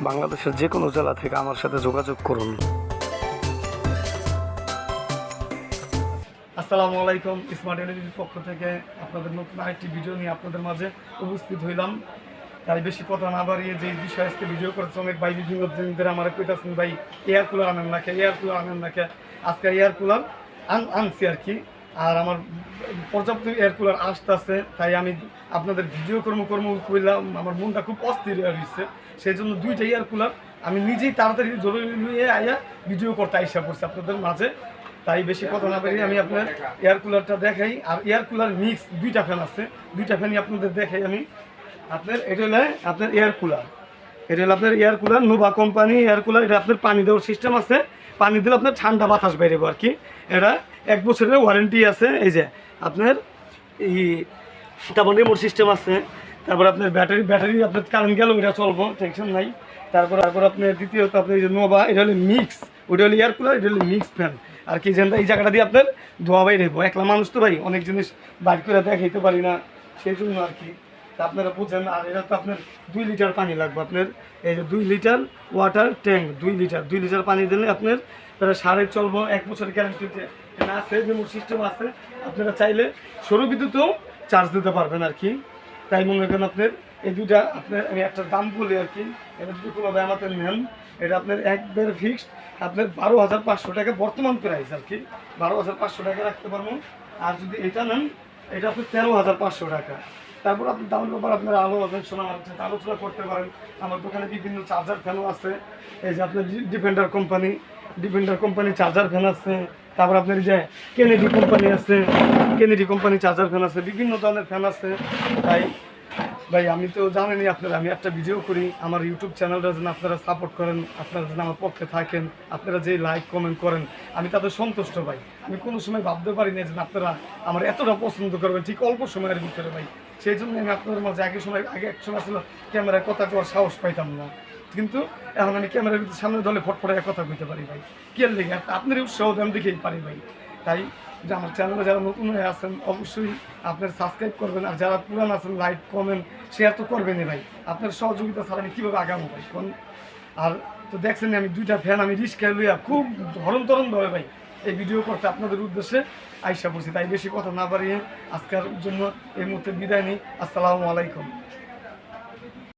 বাংলাদেশের যে কোনো জেলা থেকে আমার সাথে যোগাযোগ করুন। আসসালামু আলাইকুম। স্মার্ট এলইডির পক্ষ থেকে আপনাদের নতুন আরেকটি ভিডিও নিয়ে আপনাদের মাঝে উপস্থিত হইলাম। তাই বেশি কথা না বাড়িয়ে যে বিষয়ে আজকে ভিডিও করেছে, অনেক ভাই বিভিন্ন দিন ধরে আমার কইতাছেন ভাই এয়ার কুলার আনেন না কে, এয়ার কুলার আনেন না কে। আজকে এয়ার কুলার আনছি আর কি। আর আমার পর্যাপ্ত এয়ার কুলার আসতেছে, তাই আমি আপনাদের ভিডিও কর্ম করলাম। আমার মনটা খুব অস্থির হয়ে রয়েছে, সেই জন্য দুইটা এয়ার কুলার আমি নিজেই তাড়াতাড়ি জরুরি নিয়ে আইয়া ভিডিও করতে আইসা পড়ছি আপনাদের মাঝে। তাই বেশি কথা না বেরিয়ে আমি আপনার এয়ার কুলারটা দেখাই। আর এয়ার কুলার মিক্স দুইটা ফ্যান আছে, দুইটা ফ্যানই আপনাদের দেখাই আমি। আপনার এটা হলো আপনার এয়ার কুলার, এটা হলো আপনার air cooler Nova company air cooler. এটা আপনার পানি দেওয়ার সিস্টেম আছে, পানি দিলে আপনার ঠান্ডা বাতাস বেরোবো আর কি। এটা 1 বছরের ওয়ারেন্টি আছে। এই যে আপনার এই তারপর রিমোট সিস্টেম আছে। তারপর আপনার ব্যাটারি আপনার কারেন্ট গেলেও এটা চলবো, টেনশন নাই। তারপর আপনার দ্বিতীয়ত আপনার এই যে নোভা, এটা হলো মিক্স, ওইটা হলো এয়ার কুলার, এটা হলো মিক্স ফ্যান আর কি। যেন এই জায়গাটা দিয়ে আপনার ধোয়া বাইরে হবো, একলা মানুষ তো ভাই অনেক জিনিস বাইর করে দেখাইতে পারি না, সেই জন্য আর কি। তা আপনারা বুঝেন। আর এটা তো আপনার 2 লিটার পানি লাগবে আপনার। এই যে 2 লিটার ওয়াটার ট্যাঙ্ক, 2 লিটার পানি দিলে আপনার প্রায় সাড়ে চলবো। 1 বছর গ্যারান্টি আছে, রিমোট সিস্টেম আছে। আপনারা চাইলে সৌর বিদ্যুতেও চার্জ দিতে পারবেন আর কি। তাই মনে করেন আপনার এই দুইটা আপনার আমি একটা দাম বলি আর কি। এটা যদি কোনোভাবে আমাদের নেন, এটা আপনার একবার ফিক্সড আপনার 12,500 টাকা বর্তমান প্রাইস আর কি। 12,500 টাকা রাখতে পারবো। আর যদি এটা নেন, এটা আপনার 13,500 টাকা। তারপর আপনি দামের ব্যাপার আপনার আলোচনা করতে পারেন। আমার দোকানে বিভিন্ন চার্জার ফ্যানও আছে। এই যে আপনার ডিফেন্ডার কোম্পানি চার্জার ফ্যান আছে। তারপর আপনার যে কেনেডি কোম্পানি চার্জার ফ্যান আছে, বিভিন্ন ধরনের ফ্যান আছে। তাই ভাই আমি তো জানেনই আপনারা, আমি একটা ভিডিও করি, আমার ইউটিউব চ্যানেলটা যেন আপনারা সাপোর্ট করেন, আপনারা যেন আমার পক্ষে থাকেন, আপনারা যে লাইক কমেন্ট করেন, আমি তাতে সন্তুষ্ট ভাই। আমি কোনো সময় ভাবতে পারি না যে আপনারা আমার এতটা পছন্দ করবেন ঠিক অল্প সময়ের ভিতরে ভাই। সেই জন্য আমি আপনাদের মাঝে আগে এক সময় ছিল ক্যামেরায় কথা করার সাহস পাইতাম না, কিন্তু এখন আমি ক্যামেরার সামনে ধরে ফটফটে কথা কইতে পারি ভাই। কি আর লেগে আপনার উৎসাহ আমি দেখেই পারি ভাই। তাই যে আমার চ্যানেলে যারা নতুন হয়ে আছেন অবশ্যই আপনার সাবস্ক্রাইব করবেন। আর যারা পুরান আছেন লাইক কমেন্ট শেয়ার তো করবেনই ভাই। আপনার সহযোগিতা ছাড়া আমি কীভাবে আগামো ভাই কোন। আর তো দেখছেন আমি দুইটা ফ্যান আমি রিস্কায় লইয়া খুব ধরনভাবে ভাই এই ভিডিও করতে আপনাদের উদ্দেশ্যে আইসা পড়ছি। তাই বেশি কথা না বাড়িয়ে আজকের জন্য এই মুহূর্তে বিদায় নিই। আসসালামু আলাইকুম।